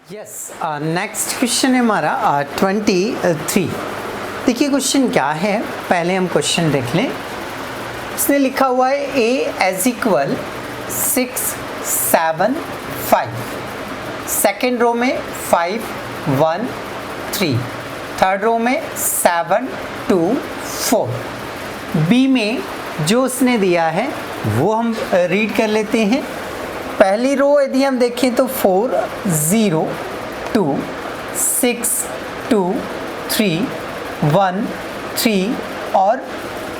Yes, next question है हमारा 23। देखिए क्वेश्चन क्या है, पहले हम क्वेश्चन देख लें। इसने लिखा हुआ है a as equal 6 7 5, second row में 5 1 3, थर्ड रो में 7 2 4। बी में जो उसने दिया है वो हम रीड कर लेते हैं। पहली रो यदि हम देखें तो 4 0 2 6 2 3 1 3 और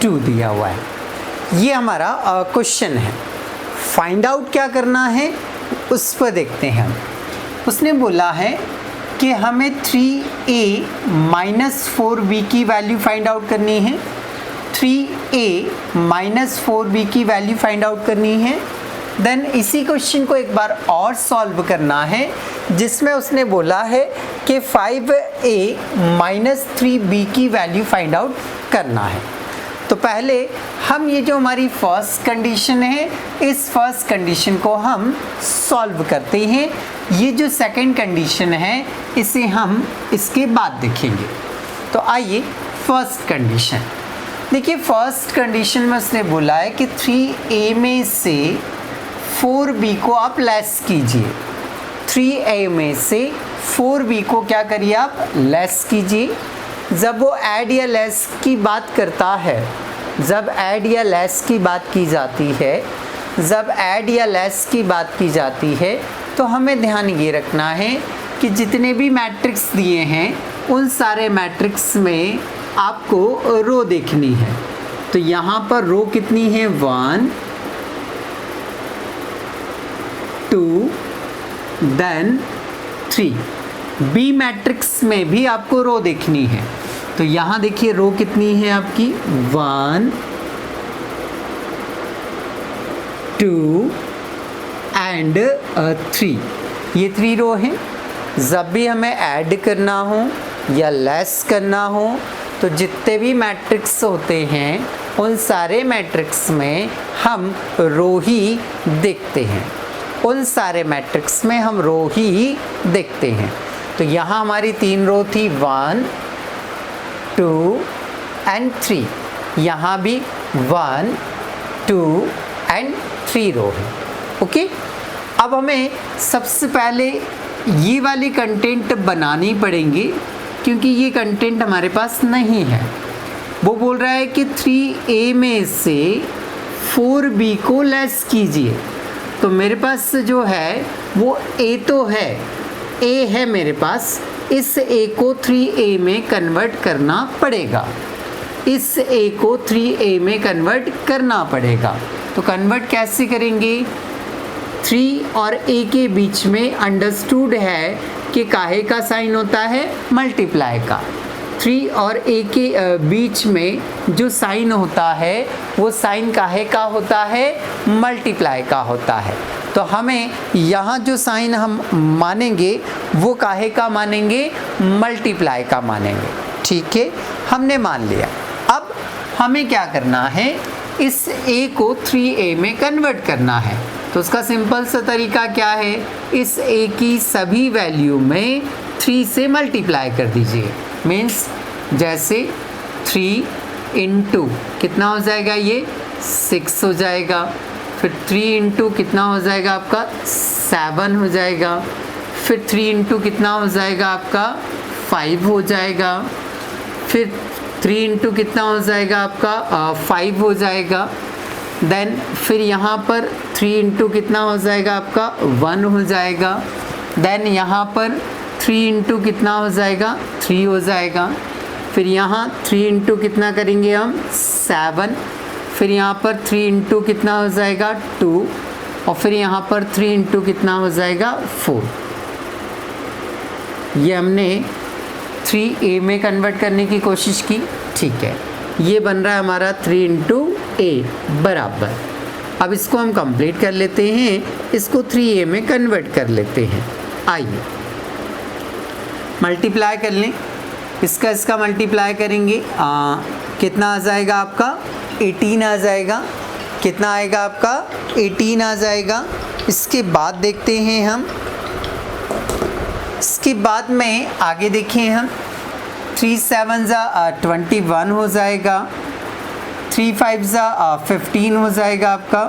2 दिया हुआ है। ये हमारा क्वेश्चन है। फाइंड आउट क्या करना है उस पर देखते हैं हम। उसने बोला है कि हमें 3a माइनस 4b की वैल्यू फाइंड आउट करनी है। 3a माइनस 4b की वैल्यू फाइंड आउट करनी है। देन इसी क्वेश्चन को एक बार और सॉल्व करना है, जिसमें उसने बोला है कि 5a माइनस 3b की वैल्यू फाइंड आउट करना है। तो पहले हम ये जो हमारी फर्स्ट कंडीशन है, इस फर्स्ट कंडीशन को हम सॉल्व करते हैं। ये जो सेकंड कंडीशन है इसे हम इसके बाद देखेंगे। तो आइए फर्स्ट कंडीशन देखिए। फर्स्ट कंडीशन में उसने बोला है कि 3a में से 4b को आप लेस कीजिए। 3a में से 4b को क्या करिए आप लेस कीजिए। जब वो ऐड या लेस की बात करता है, जब ऐड या लेस की बात की जाती है, जब ऐड या लेस की बात की जाती है तो हमें ध्यान ये रखना है कि जितने भी मैट्रिक्स दिए हैं उन सारे मैट्रिक्स में आपको रो देखनी है। तो यहाँ पर रो कितनी है 1 2 देन 3। बी मैट्रिक्स में भी आपको रो देखनी है। तो यहाँ देखिए रो कितनी है आपकी 1 2 एंड 3। ये 3 रो हैं। जब भी हमें ऐड करना हो या लेस करना हो तो जितने भी मैट्रिक्स होते हैं उन सारे मैट्रिक्स में हम रो ही देखते हैं। उन सारे मैट्रिक्स में हम रो ही देखते हैं। तो यहाँ हमारी 3 रो थी 1 2 एंड 3। यहाँ भी 1 2 एंड 3 रो है। ओके, अब हमें सबसे पहले ये वाली कंटेंट बनानी पड़ेंगी क्योंकि ये कंटेंट हमारे पास नहीं है। वो बोल रहा है कि 3a में से 4b को लेस कीजिए। तो मेरे पास जो है वो a तो है, a है मेरे पास। इस a को 3a में कन्वर्ट करना पड़ेगा। इस a को 3a में कन्वर्ट करना पड़ेगा। तो कन्वर्ट कैसे करेंगे? 3 और a के बीच में अंडरस्टूड है कि काहे का साइन होता है मल्टीप्लाई का। 3 और a के बीच में जो साइन होता है वो साइन काहे का होता है मल्टीप्लाई का होता है। तो हमें यहाँ जो साइन हम मानेंगे वो काहे का मानेंगे मल्टीप्लाई का मानेंगे। ठीक है, हमने मान लिया। अब हमें क्या करना है, इस a को 3a में कन्वर्ट करना है। तो उसका सिंपल सा तरीका क्या है, इस a की सभी वैल्यू में 3 से मल्टीप्लाई कर दीजिए। मीन्स जैसे 3 इंटू कितना हो जाएगा, ये 6 हो जाएगा। फिर 3 इंटू कितना हो जाएगा आपका 7 हो जाएगा। फिर 3 इंटू कितना हो जाएगा आपका 5 हो जाएगा। फिर 3 इंटू कितना हो जाएगा आपका 5 हो जाएगा। देन फिर यहाँ पर 3 इंटू कितना हो जाएगा आपका 1 हो जाएगा। देन यहाँ पर 3 इंटू कितना हो जाएगा 3 हो जाएगा। फिर यहाँ 3 इंटू कितना करेंगे हम 7। फिर यहाँ पर 3 इंटू कितना हो जाएगा 2। और फिर यहाँ पर 3 इंटू कितना हो जाएगा 4। ये हमने 3a में कन्वर्ट करने की कोशिश की। ठीक है, ये बन रहा है हमारा 3 इंटू a बराबर। अब इसको हम कंप्लीट कर लेते हैं, इसको 3a में कन्वर्ट कर लेते हैं। आइए मल्टीप्लाई कर लें। इसका मल्टीप्लाई करेंगे कितना आ जाएगा आपका 18 आ जाएगा। कितना आएगा आपका 18 आ जाएगा। इसके बाद देखते हैं हम उसके बाद में आगे देखें हम 3 7 21 हो जाएगा, 3 5 15 हो जाएगा आपका,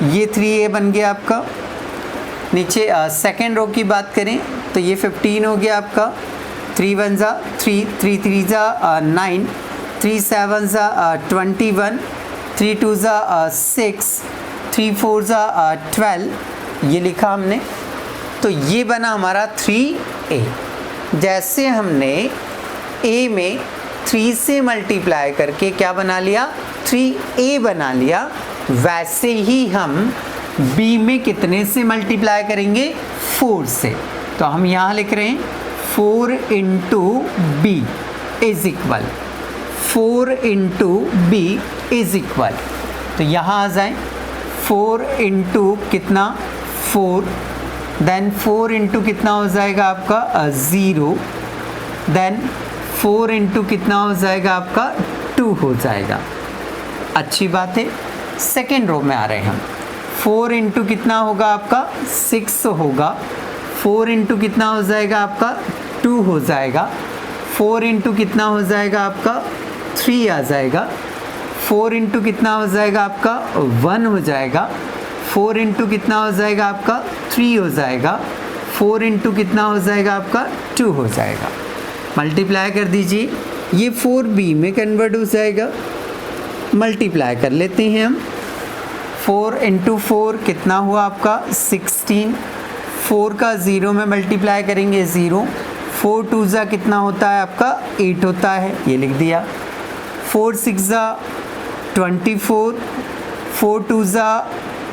ये 3a बन गया आपका। नीचे सेकेंड रो की बात करें तो ये 15 हो गया आपका, 3 1 3, 3 3 9, 3 7 21, 3 2 6, 3 4 12, ये लिखा हमने। तो ये बना हमारा 3a। जैसे हमने a में 3 से मल्टीप्लाई करके क्या बना लिया, 3a बना लिया, वैसे ही हम b में कितने से मल्टीप्लाई करेंगे, 4 से। तो हम यहाँ लिख रहे हैं 4 into b is equal, 4 into b is equal, तो यहाँ आ जाए 4 इंटू कितना 4, देन 4 इंटू कितना हो जाएगा आपका 0, देन 4 इंटू कितना हो जाएगा आपका 2 हो जाएगा। अच्छी बात है। सेकेंड रो में आ रहे हैं हम, 4 इंटू कितना होगा आपका 6 होगा, 4 इंटू कितना हो जाएगा आपका 2 हो जाएगा, 4 इंटू कितना हो जाएगा आपका 3 आ जाएगा, 4 इंटू कितना हो जाएगा आपका 1 हो जाएगा, 4 इंटू कितना हो जाएगा आपका 3 हो जाएगा, 4 इंटू कितना हो जाएगा आपका 2 हो जाएगा। मल्टीप्लाई कर दीजिए, ये 4b में कन्वर्ट हो जाएगा। मल्टीप्लाई कर लेते हैं हम, 4 इंटू 4 कितना हुआ आपका 16, 4 का 0 में मल्टीप्लाई करेंगे 0, 4 2 ज़ा कितना होता है आपका 8 होता है, ये लिख दिया। 4 6 ज़ा 24, 4 2 ज़ा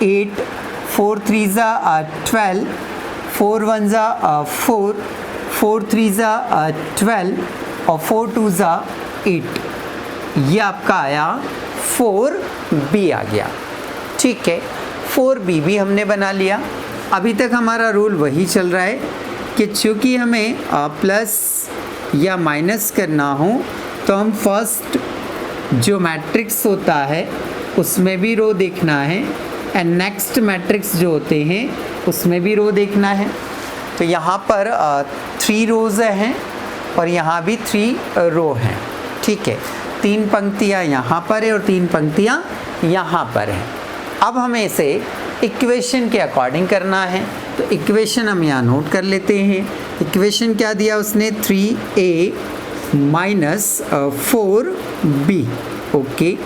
8, 4 3 ज़ा 12, 4 1 ज़ा 4, 4 3 ज़ा 12 और 4 2 ज़ा 8, ये आपका आया 4b आ गया। ठीक है, 4b भी हमने बना लिया। अभी तक हमारा रूल वही चल रहा है कि चूँकि हमें प्लस या माइनस करना हो तो हम फर्स्ट जो मैट्रिक्स होता है उसमें भी रो देखना है, एंड नेक्स्ट मैट्रिक्स जो होते हैं उसमें भी रो देखना है। तो यहाँ पर 3 रोज़ हैं और यहाँ भी 3 रो हैं। ठीक है, 3 पंक्तियाँ यहाँ पर है और 3 पंक्तियाँ यहाँ पर हैं। अब हमें इसे इक्वेशन के अकॉर्डिंग करना है, तो इक्वेशन हम यहाँ नोट कर लेते हैं। इक्वेशन क्या दिया उसने, 3a minus 4b। Okay,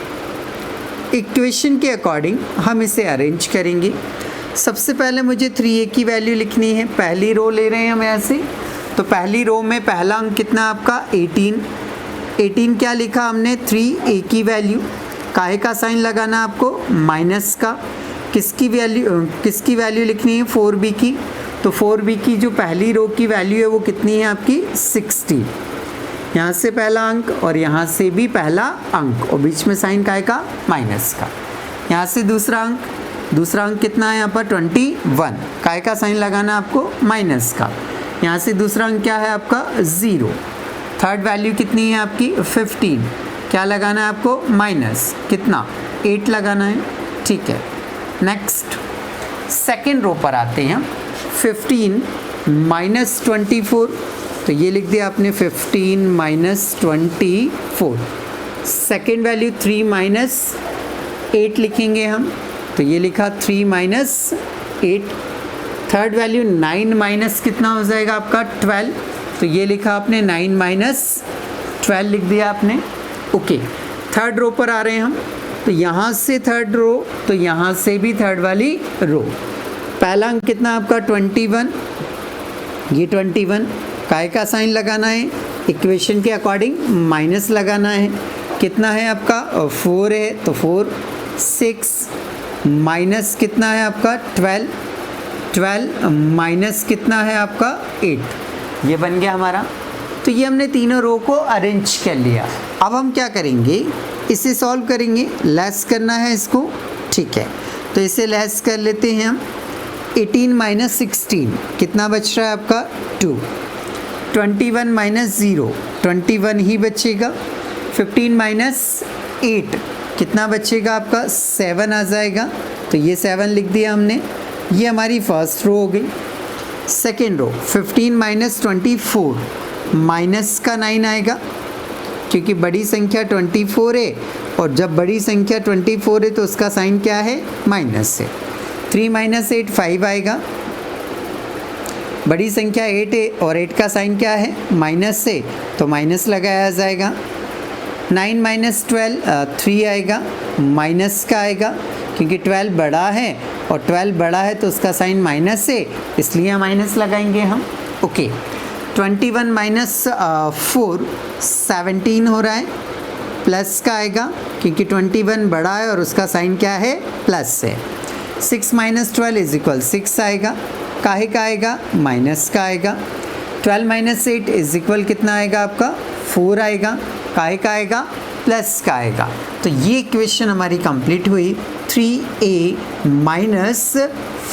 equation के अकॉर्डिंग हम इसे अरेंज करेंगे। सबसे पहले मुझे 3a की वैल्यू लिखनी है। पहली रो ले रहे हैं हम ऐसे, तो पहली रो में पहला अंक कितना आपका 18, 18 क्या लिखा हमने 3a की वैल्यू, काहे का साइन लगाना आपको, माइनस का। किसकी वैल्यू लिखनी है 4b की, तो 4b की जो पहली रो की वैल्यू है वो कितनी है आपकी 60। यहाँ से पहला अंक और यहाँ से भी पहला अंक और बीच में साइन काहे का, माइनस का। यहाँ से दूसरा अंक कितना है यहाँ पर 21, काहे का साइन लगाना आपको, माइनस का। यहाँ से दूसरा अंक क्या है आपका 0। थर्ड वैल्यू कितनी है आपकी 15, क्या लगाना है आपको, माइनस कितना 8 लगाना है। ठीक है, नेक्स्ट सेकेंड रो पर आते हैं। 15 माइनस 24, तो ये लिख दिया आपने 15 माइनस 24। सेकेंड वैल्यू 3 माइनस 8 लिखेंगे हम, तो ये लिखा 3 माइनस 8। थर्ड वैल्यू 9 माइनस कितना हो जाएगा आपका 12, तो ये लिखा आपने 9 माइनस 12 लिख दिया आपने। ओके, थर्ड रो पर आ रहे हैं हम, तो यहाँ से थर्ड रो, तो यहाँ से भी थर्ड वाली रो। पहला अंक कितना आपका 21, ये 21, काय का साइन लगाना है, इक्वेशन के अकॉर्डिंग माइनस लगाना है। कितना है आपका 4 है, तो 4, 6 माइनस कितना है आपका 12, 12 माइनस कितना है आपका 8, ये बन गया हमारा। तो ये हमने तीनों रो को अरेंज कर लिया। अब हम क्या करेंगे, इसे सॉल्व करेंगे, लेस करना है इसको। ठीक है, तो इसे लेस कर लेते हैं हम। 18 माइनस 16 कितना बच रहा है आपका 2, 21 माइनस 0 21 ही बचेगा, 15 माइनस 8 कितना बचेगा आपका 7 आ जाएगा, तो ये 7 लिख दिया हमने। ये हमारी फर्स्ट रो हो गई। सेकेंड रो 15 माइनस 24, माइनस का 9 आएगा क्योंकि बड़ी संख्या 24 है, और जब बड़ी संख्या 24 है तो उसका साइन क्या है, माइनस है। 3 माइनस 8 5 आएगा, बड़ी संख्या 8 है और 8 का साइन क्या है, माइनस है, तो माइनस लगाया जाएगा। 9 माइनस 12 3 आएगा, माइनस का आएगा क्योंकि 12 बड़ा है और 12 बड़ा है तो उसका साइन माइनस है, इसलिए माइनस लगाएंगे हम। ओके, 21 माइनस 4 17 हो रहा है, प्लस का आएगा क्योंकि 21 बड़ा है और उसका साइन क्या है, प्लस है। 6 माइनस 12 इज इक्वल 6 आएगा, काहे का आएगा, माइनस का आएगा। 12 माइनस 8 इज इक्वल कितना आएगा आपका, 4 आएगा, काहे का आएगा, प्लस का आएगा। तो ये इक्वेशन हमारी कंप्लीट हुई 3a minus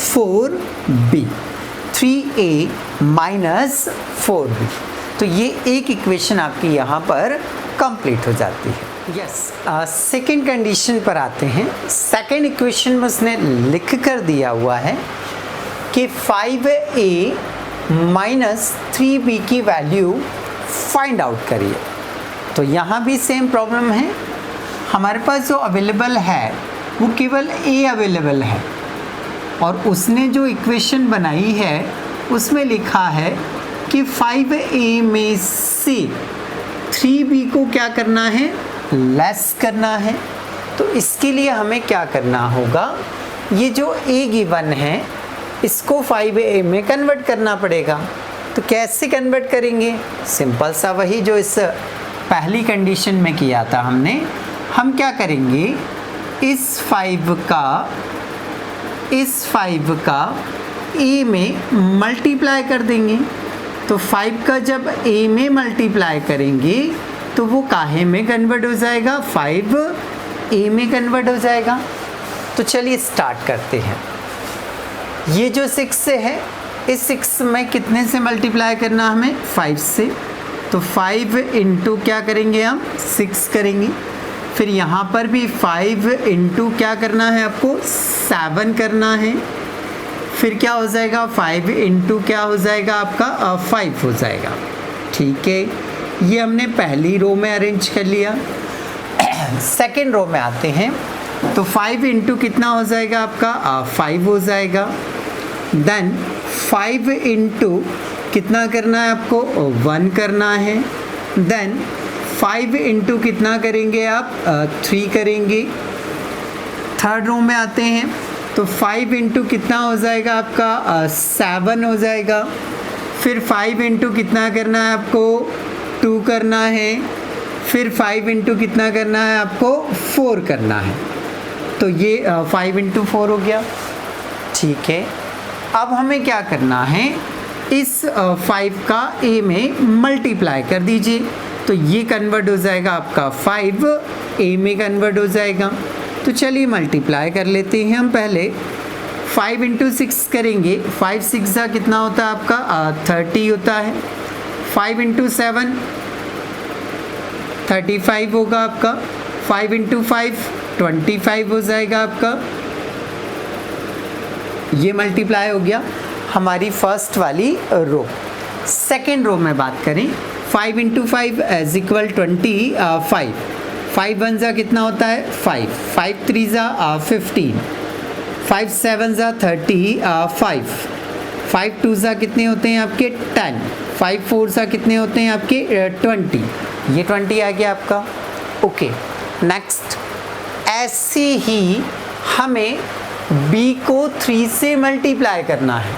4b, 3a minus 4b। तो ये एक इक्वेशन आपकी यहाँ पर कंप्लीट हो जाती है। यस, सेकेंड कंडीशन पर आते हैं। सेकेंड इक्वेशन में उसने लिख कर दिया हुआ है कि 5a माइनस 3b की वैल्यू फाइंड आउट करिए। तो यहाँ भी सेम प्रॉब्लम है, हमारे पास जो अवेलेबल है वो केवल a अवेलेबल है, और उसने जो इक्वेशन बनाई है उसमें लिखा है कि 5a में से 3b को क्या करना है, लेस करना है। तो इसके लिए हमें क्या करना होगा, ये जो a गिवन है इसको 5a में कन्वर्ट करना पड़ेगा। तो कैसे कन्वर्ट करेंगे, सिंपल सा वही जो इस पहली कंडीशन में किया था हमने। हम क्या करेंगे, इस 5 का a में मल्टीप्लाई कर देंगे। तो 5 का जब a में मल्टीप्लाई करेंगे तो वो काहे में कन्वर्ट हो जाएगा, 5a में कन्वर्ट हो जाएगा। तो चलिए स्टार्ट करते हैं। ये जो 6 से है, इस 6 में कितने से मल्टीप्लाई करना हमें, 5 से। तो 5 इंटू क्या करेंगे हम, 6 करेंगे। फिर यहाँ पर भी 5 इंटू क्या करना है आपको, 7 करना है। फिर क्या हो जाएगा, 5 इंटू क्या हो जाएगा आपका, 5 हो जाएगा। ठीक है, ये हमने पहली रो में अरेंज कर लिया। सेकेंड रो में आते हैं तो 5 इंटू कितना हो जाएगा आपका, 5 हो जाएगा। देन 5 इंटू कितना करना है आपको, 1 करना है। देन 5 इंटू कितना करेंगे आप, 3 करेंगे। थर्ड रो में आते हैं तो 5 इंटू कितना हो जाएगा आपका, 7 हो जाएगा। फिर 5 इंटू कितना करना है आपको, 2 करना है। फिर 5 इंटू कितना करना है आपको, 4 करना है। तो ये 5 इंटू 4 हो गया। ठीक है, अब हमें क्या करना है, इस 5 का a में मल्टीप्लाई कर दीजिए। तो ये कन्वर्ट हो जाएगा आपका 5 a में कन्वर्ट हो जाएगा। तो चलिए मल्टीप्लाई कर लेते हैं हम। पहले 5 इंटू 6 करेंगे, 5 6 का कितना होता है आपका, 30 होता है। 5 इंटू 7 35 होगा आपका। 5 इंटू 5 25 हो जाएगा आपका। ये मल्टीप्लाई हो गया हमारी फर्स्ट वाली रो। सेकेंड रो में बात करें, 5 इंटू 5 इज इक्वल 25। 5 1 जा कितना होता है, 5। 5 3 जा 15। 5 7 जा 35। 5 2 जा कितने होते हैं आपके, 10। 5 4 जा कितने होते हैं आपके, 20। ये 20 आ गया आपका। ओके, नेक्स्ट ऐसे ही हमें b को 3 से मल्टीप्लाई करना है।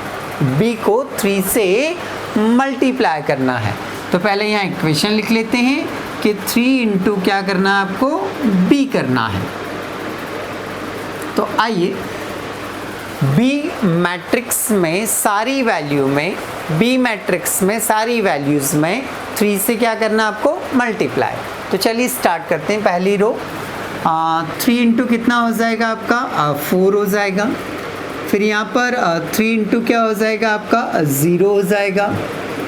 b को 3 से मल्टीप्लाई करना है। तो पहले यहाँ इक्वेशन लिख लेते हैं कि 3 इंटू क्या करना है आपको, b करना है। तो आइए b मैट्रिक्स में सारी वैल्यू में, b मैट्रिक्स में सारी वैल्यूज़ में 3 से क्या करना आपको, मल्टीप्लाई। तो चलिए स्टार्ट करते हैं। पहली रो 3 इंटू कितना हो जाएगा आपका, 4 हो जाएगा। फिर यहाँ पर 3 इंटू क्या हो जाएगा आपका, 0 हो जाएगा।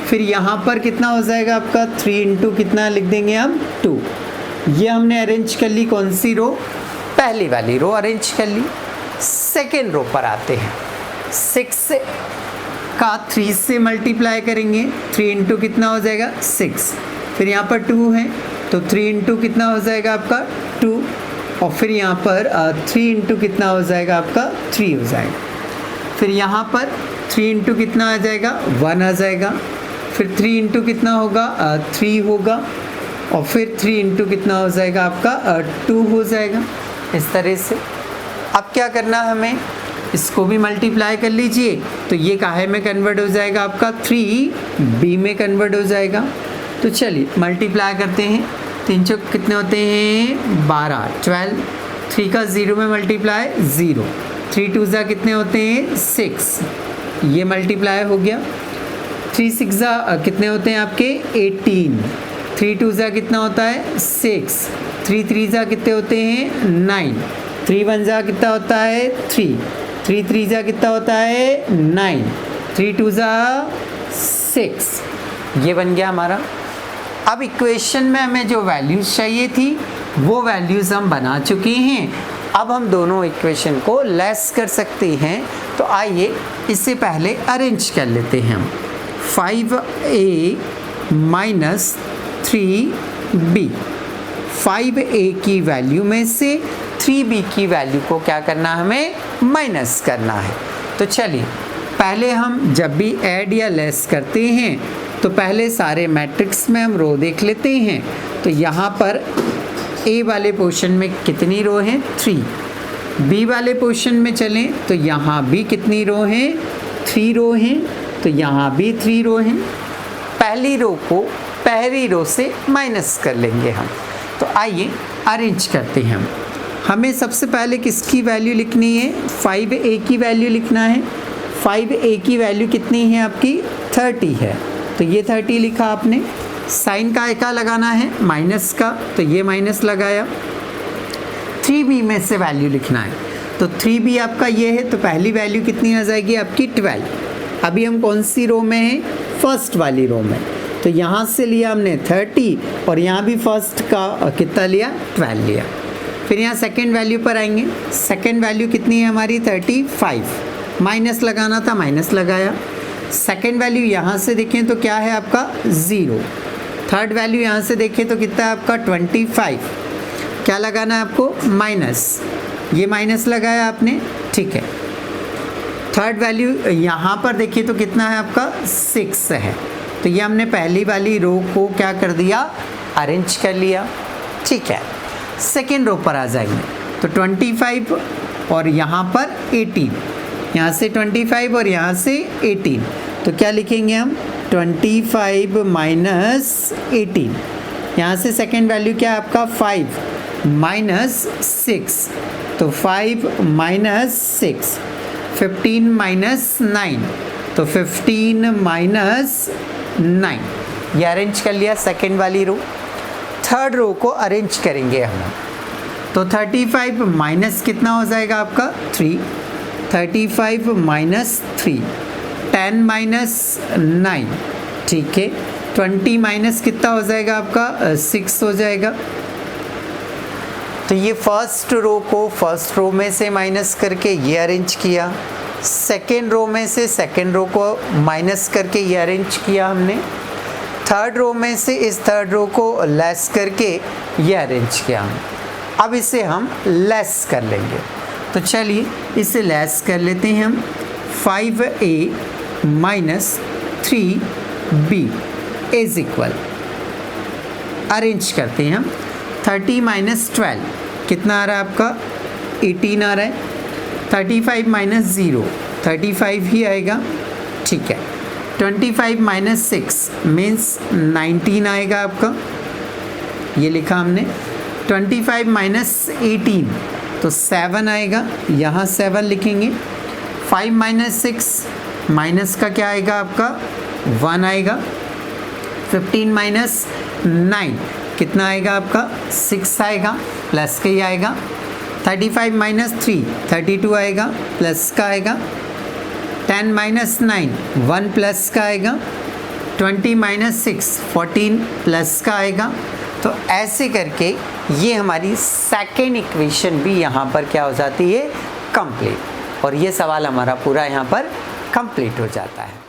फिर यहाँ पर कितना हो जाएगा आपका, 3 इंटू कितना लिख देंगे हम, 2। ये हमने अरेंज कर ली, कौन सी रो, पहली वाली रो अरेंज कर ली। सेकेंड रो पर आते हैं। 6 का 3 से मल्टीप्लाई करेंगे, 3 इंटू कितना हो जाएगा 6, फिर यहाँ पर 2 है तो 3 इंटू कितना हो जाएगा आपका 2, और फिर यहाँ पर 3 इंटू कितना हो जाएगा आपका 3 हो जाएगा, फिर यहाँ पर 3 इंटू कितना आ जाएगा 1 आ जाएगा, फिर 3 इंटू कितना होगा 3 होगा, और फिर 3 इंटू कितना हो जाएगा आपका 2 हो जाएगा। इस तरह से अब क्या करना है हमें, इसको भी मल्टीप्लाई कर लीजिए तो ये काहे में कन्वर्ट हो जाएगा आपका 3b में कन्वर्ट हो जाएगा। तो चलिए मल्टीप्लाई करते हैं, 3 चौक कितने होते हैं 12, 12, 3 का 0 में मल्टीप्लाई 0, 3 2 जा कितने होते हैं 6, ये मल्टीप्लाई हो गया, 3 6 जा कितने होते हैं आपके 18, 3 2 जा कितना होता है 6, 3 3 जा कितने होते हैं 9, 3 1 जा कितना होता है 3, 3 3 जा कितना होता है 9, 3 2 जा 6, ये बन गया हमारा। अब इक्वेशन में हमें जो वैल्यूज़ चाहिए थी वो वैल्यूज़ हम बना चुके हैं। अब हम दोनों इक्वेशन को लेस कर सकते हैं, तो आइए इससे पहले अरेंज कर लेते हैं हम। 5a माइनस 3b, 5a की वैल्यू में से 3b की वैल्यू को क्या करना है हमें माइनस करना है। तो चलिए पहले हम जब भी ऐड या लेस करते हैं तो पहले सारे मैट्रिक्स में हम रो देख लेते हैं। तो यहाँ पर a वाले पोर्शन में कितनी रो हैं 3, b वाले पोर्शन में चलें तो यहाँ भी कितनी रो हैं 3 रो हैं, तो यहाँ भी 3 रो हैं। पहली रो को पहली रो से माइनस कर लेंगे हम। तो आइए अरेंज करते हैं हम। हमें सबसे पहले किसकी वैल्यू लिखनी है 5a की वैल्यू लिखना है। 5a की वैल्यू कितनी है आपकी 30 है, तो ये 30 लिखा आपने। साइन का एका लगाना है माइनस का, तो ये माइनस लगाया। 3b में से वैल्यू लिखना है, तो 3b आपका ये है, तो पहली वैल्यू कितनी आ जाएगी आपकी 12। अभी हम कौन सी रो में हैं फर्स्ट वाली रो में, तो यहाँ से लिया हमने 30 और यहाँ भी फर्स्ट का कितना लिया 12 लिया। फिर यहाँ सेकेंड वैल्यू पर आएंगे, सेकेंड वैल्यू कितनी है हमारी 35, माइनस लगाना था माइनस लगाया। सेकेंड वैल्यू यहाँ से देखें तो क्या है आपका 0, थर्ड वैल्यू यहाँ से देखें तो कितना है आपका 25, क्या लगाना है आपको माइनस, ये माइनस लगाया आपने, ठीक है। थर्ड वैल्यू यहाँ पर देखिए तो कितना है आपका 6 है, तो ये हमने पहली वाली रो को क्या कर दिया अरेंज कर लिया, ठीक है। सेकेंड रो पर आ जाएंगे तो 25 और यहाँ पर 18, यहाँ से 25 और यहाँ से 18, तो क्या लिखेंगे हम 25 माइनस 18। यहाँ से सेकेंड वैल्यू क्या है आपका 5 माइनस 6, तो 5 माइनस 6, 15 माइनस 9, तो 15 माइनस 9, ये अरेंज कर लिया सेकेंड वाली रो। थर्ड रो को अरेंज करेंगे हम, तो 35 माइनस कितना हो जाएगा आपका 3, 35 माइनस 3, 10 माइनस 9, ठीक है। 20 माइनस कितना हो जाएगा आपका 6 हो जाएगा। तो ये फर्स्ट रो को फर्स्ट रो में से माइनस करके ये अरेंज किया, सेकेंड रो में से सेकेंड रो को माइनस करके ये अरेंज किया हमने, थर्ड रो में से इस थर्ड रो को लेस करके ये अरेंज किया। अब इसे हम लेस कर लेंगे, तो चलिए इसे लेस कर लेते हैं हम। 5a minus 3b is equal, arrange करते हैं हम। 30 माइनस 12 कितना आ रहा है आपका 18 आ रहा है। 35 माइनस 0 35 ही आएगा, ठीक है। 25 माइनस 6 मीन्स 19 आएगा आपका, ये लिखा हमने। 25 माइनस 18 तो 7 आएगा, यहाँ 7 लिखेंगे। 5 माइनस 6 माइनस का क्या आएगा आपका 1 आएगा। 15 माइनस 9 कितना आएगा आपका 6 आएगा, प्लस का ही आएगा। 35 माइनस 3 32 आएगा, प्लस का आएगा। 10 माइनस 9 1 प्लस का आएगा। 20 माइनस 6 14 प्लस का आएगा। तो ऐसे करके ये हमारी सेकेंड इक्वेशन भी यहाँ पर क्या हो जाती है कंप्लीट, और ये सवाल हमारा पूरा यहाँ पर कंप्लीट हो जाता है।